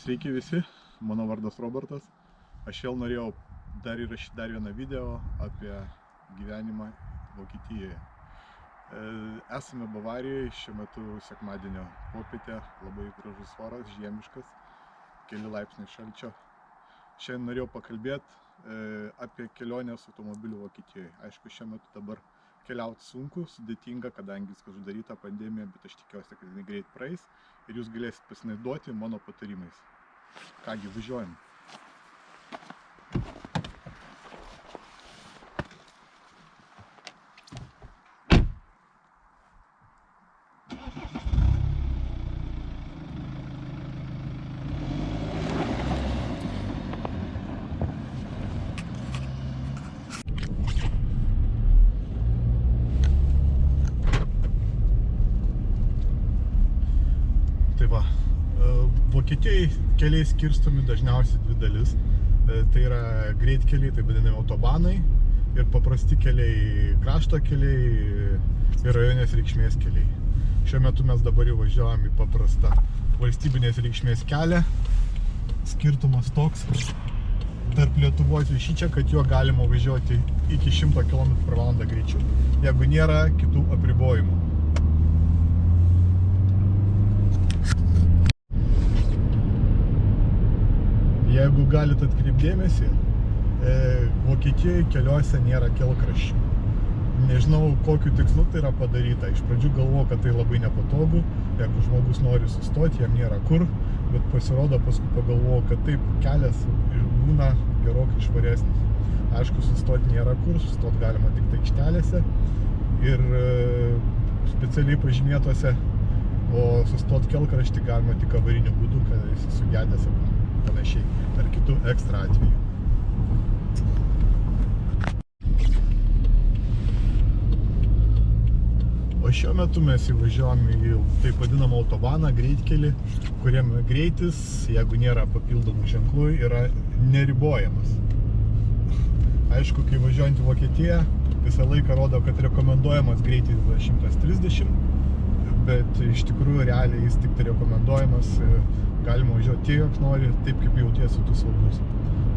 Sveiki visi, mano vardas Robertas. Aš vėl norėjau įrašyti dar vieną video apie gyvenimą Vokietijoje. Esame Bavarijoje, šiuo metu sekmadienio popietė, labai gražus oras, žiemiškas, keli laipsniai šalčio. Šiandien norėjau pakalbėti apie kelionės automobilių Vokietijoje. Aišku, šiuo metu dabar keliauti sunku, sudėtinga, kadangi viskas uždaryta pandemija, bet aš tikiuosi, kad jinai greit praeis ir jūs galėsite pasinaudoti mano patarimais. Kągi, važiuojam. Tai va, Vokietijoje keliai skirstomi dažniausiai dvi dalis. Tai yra greitkeliai, tai vadinami autobanai, ir paprasti keliai, krašto keliai ir rajoninės reikšmės keliai. Šiuo metu mes dabar jau važiuojam į paprastą valstybinės reikšmės kelią. Skirtumas toks tarp Lietuvos ir šičia, kad juo galima važiuoti iki 100 km/h greičiu, jeigu nėra kitų apribojimų. Jeigu galite atkreipdėmėsi, Vokietijoje keliuose nėra kelkraščių. Nežinau, kokiu tikslu tai yra padaryta. Iš pradžių galvoju, kad tai labai nepatogu, jeigu žmogus nori sustoti, jam nėra kur, bet pasirodo, paskui pagalvoju, kad taip kelias būna gerokai švaresnis. Aišku, sustoti nėra kur, sustoti galima tik tai aikštelėse ir specialiai pažymėtose, o sustoti kelkraštį galima tik avariniu būdu, kad jis sugedęs ar panašiai, ar kitų ekstra atveju. O šiuo metu mes įvažiuojam į taip vadinamą autobaną, greitkelį, kuriame greitis, jeigu nėra papildomų ženklų, yra neribojamas. Aišku, kai važiuojant į Vokietiją, visą laiką rodo, kad rekomenduojamas greitis yra 130, bet iš tikrųjų realiai jis tik tai rekomenduojamas, galima važiuoti tiek, kiek nori, taip kaip jautiesi tu saugus.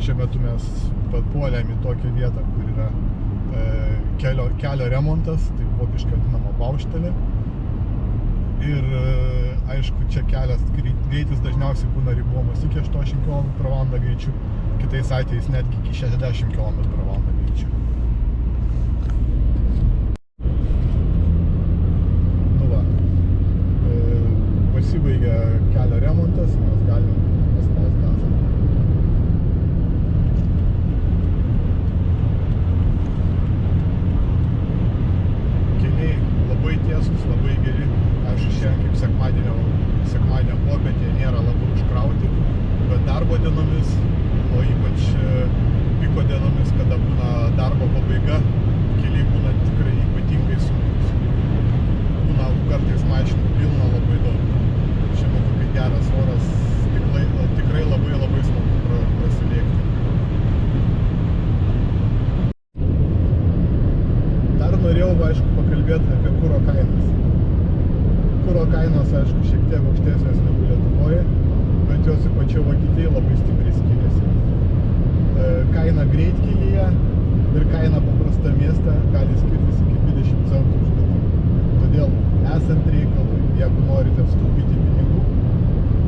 Šiuo metu mes papuolėm į tokią vietą, kur yra kelio remontas, tai vokiškai vadinama Baustelle. Ir aišku, čia kelias greitis dažniausiai būna ribojamas iki 80 km/h greičiu, kitais atvejais netgi iki 60 km/h greičiu. Pasibaigia kelio remontas, mes galim paspausti gazą. Keliai labai tiesus, labai geri. Aišku, šiandien kaip sekmadienio popietė nėra labai užkrauti, bet darbo dienomis, o ypač piko dienomis, kada būna darbo pabaiga, keliai būna tikrai ypatingai sunkus. Būna kartais mašinų pilna labai daug. Šiuo metu, kai geras oras, tikrai labai smagu prasilėkti. Dar norėjau, aišku, pakalbėti apie kuro kainas. Kuro kainos, aišku, šiek tiek aukštesnės negu Lietuvoje, bet jos ir pačioje Vokietijoje labai stipriai skiriasi. Kaina greitkelyje ir kaina paprasta mieste gali skirtis iki 20 centų už litrą. Todėl, esant reikalui, jeigu norite sutaupyti pinigų,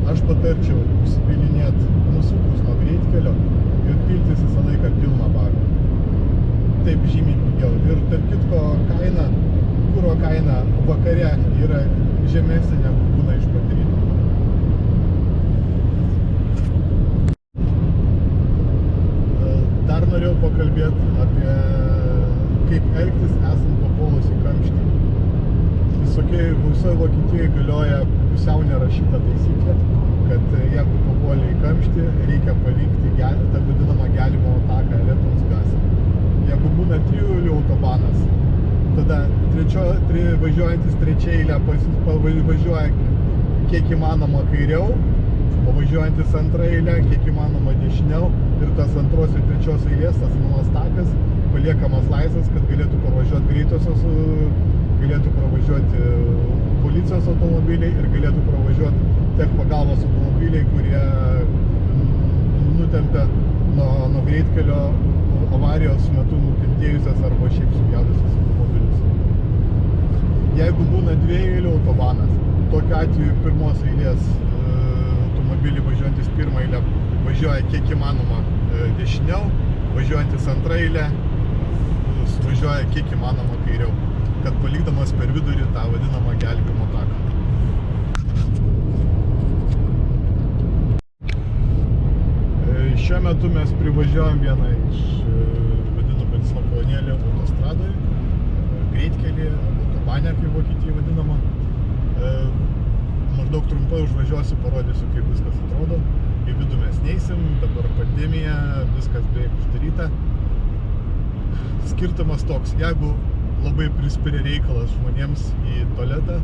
aš patarčiau užsipilinėti nusukus nuo greitkelio ir piltis visą laiką pilną baką. Taip žymiai pigiau. Ir tarp kitko kuro kaina vakare yra žemesnė negu būna iš pat ryto. Dar norėjau pakalbėti apie kaip elgtis esant papuolus į kamštį. Visoje Vokietijoje galioja pusiau nerašyta taisyklė, kad jeigu papuolė į kamštį, reikia palikti tą vadinamą gelimo taką Rettungsgasse. Jeigu būna trijų autobanas, tada važiuojantis trečia eilė važiuoja kiek įmanoma kairiau, o važiuojantis antra eilė kiek įmanoma dešiniau, ir tas antros ir trečios eilės, tas manomas takas, paliekamas laisvas, kad galėtų pravažiuoti greitosios, galėtų pravažiuoti policijos automobiliai ir galėtų pravažiuoti tech pagalbos automobiliai, kurie nutempia nuo greitkelio avarijos metu nukentėjusias arba šiaip sugedusias automobilius. Jeigu būna dviejų eilių autobanas, tokiu atveju pirmos eilės automobiliai važiuojantis pirmą eilę važiuoja kiek įmanoma dešiniau, važiuojantis antrą eilę važiuoja kiek įmanoma kairiau, kad palikdamas per vidurį tą vadinamą gelbėjimo taką. Šiuo metu mes privažiuojam vieną iš vadinamų benzino kolonėlį autostradoje, greitkelį, autobanę, kaip Vokietijai vadinama. Maždaug trumpai užvažiuosiu, parodysiu, kaip viskas atrodo. Į vidų mes neisim, dabar pandemija, viskas beveik uždaryta. Skirtumas toks, jeigu labai prispiria reikalas žmonėms į tualetą,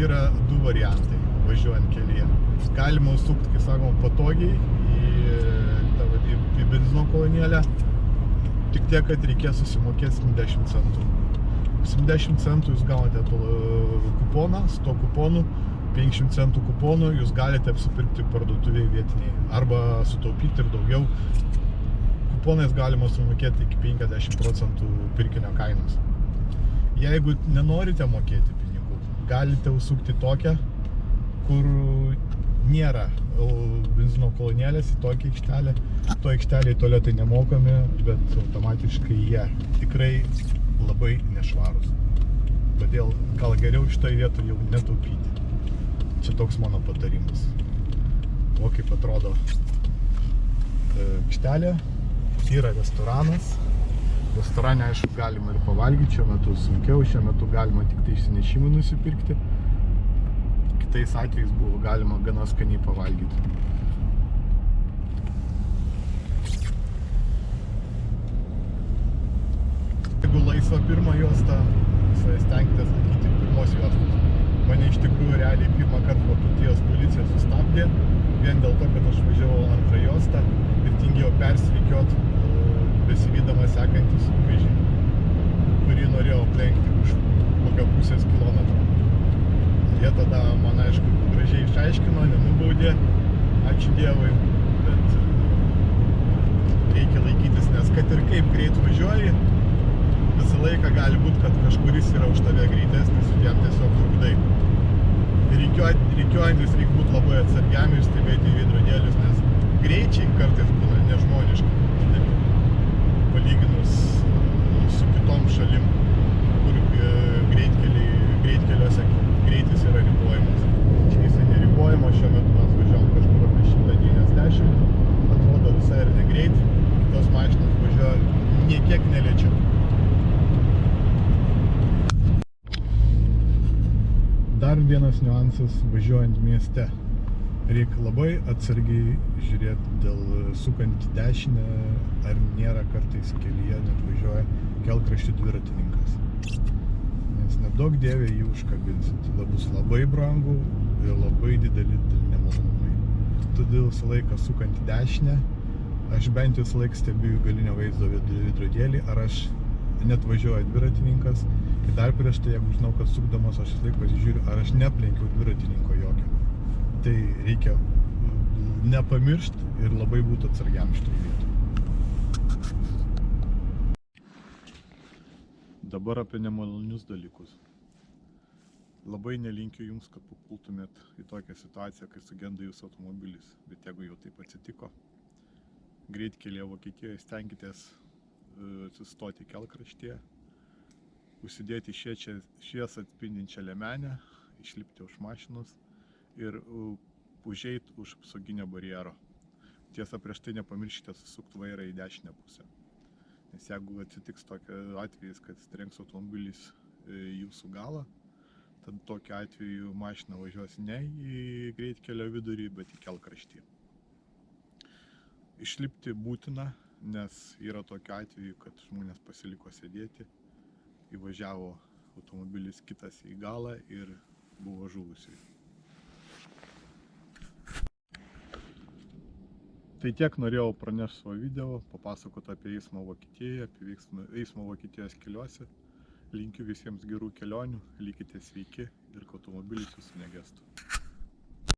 yra du variantai važiuojant kelyje. Galima užsukti, kai sakom, patogiai į benzino kolonėlę, tik tiek, kad reikės susimokėti 70 centų. 70 centų jūs gaunate kuponą, su to kuponu, 50 centų kuponu jūs galite apsipirkti parduotuvėje vietiniai arba sutaupyti ir daugiau. Kuponais galima sumokėti iki 50% pirkinio kainos. Jeigu nenorite mokėti pinigų, galite užsukti tokią, kur nėra benzino kolonėlės, į tokią aikštelę. To aikštelėje tualetai nemokami, bet automatiškai jie tikrai labai nešvarūs. Todėl gal geriau šitoje vietoje jau netaupyti. Čia toks mano patarimas. O kaip atrodo aikštelė. Yra restoranas. Restorane, aišku, galima ir pavalgyti, šiuo metu sunkiau, šiuo metu galima tik tai išsinešimui nusipirkti. Kitais atvejais buvo galima gana skaniai pavalgyti. Jeigu laisva pirma juosta, stenkitės laikyti pirmos juostos. Mane iš tikrųjų realiai pirmą kartą Vokietijos policija sustabdė, vien dėl to, kad aš važiavau antrą juostą ir tingėjau persirikiuot besivydamas sekantį sunkvežimį, kurį norėjau aplenkti už kokio pusės kilometro. Jie tada man, aišku, gražiai išaiškino, nenubaudė, ačiū Dievui, bet reikia laikytis, nes kad ir kaip greit važiuoji, visą laiką gali būti, kad kažkuris yra už tave greitesnis ir jam tiesiog trukdai. Rikiuojantis reikia būti labai atsargiam ir stebėti veidrodėlius, nes greičiai kartais būna nežmoniškai dideli, palyginus su kitom šalim, kur greitkeliuose greitis yra ribojimas. Čia jisai neribojimas, šiuo metu mes važiuojam kažkur apie 190, atrodo visai ir negreit, kitos mašinos važiuoja niekiek nelėčiau. Dar vienas niuansas važiuojant mieste. Reikia labai atsargiai žiūrėti dėl sukant į dešinę, ar nėra kartais kelyje net važiuoja kelkraštį dviratininkas. Nes nedaug dievė jį užkabinsit. Tada bus labai brangu ir labai dideli nemalonumai. Todėl visą laiką sukant į dešinę, aš bent visą laiką stebiu galinio vaizdo veidrodėlį, ar aš net važiuoja dviratininkas. Ir dar prieš tai, jeigu žinau, kad sukdamas, aš visą laiką pasižiūriu, ar aš neplenkiau dviratininko jokio. Tai reikia nepamiršti ir labai būti atsargiam šitoj vietoj. Dabar apie nemalonius dalykus. Labai nelinkiu jums, kad papultumėt į tokią situaciją, kai sugenda jūsų automobilis. Bet jeigu jau taip atsitiko, greitkelyje Vokietijoje stenkitės atsistoti kelkraštyje, užsidėti šviesą atspindinčią liemenę, išlipti už mašinos ir užeit už apsauginio barjero. Tiesa, prieš tai nepamirškite susukti vairą į dešinę pusę. Nes jeigu atsitiks tokia atvejis, kad trenks automobilis jūsų galą, tad tokiu atveju mašina važiuos ne į greitkelio vidurį, bet į kelkraštį. Išlipti būtina, nes yra tokiu atveju, kad žmonės pasiliko sėdėti, įvažiavo automobilis kitas į galą ir buvo žuvusių. Tai tiek norėjau pranešti savo video, papasakoti apie eismą Vokietijoje, apie eismą Vokietijos keliuose. Linkiu visiems gerų kelionių, likite sveiki ir kad automobilis jūsų negestų.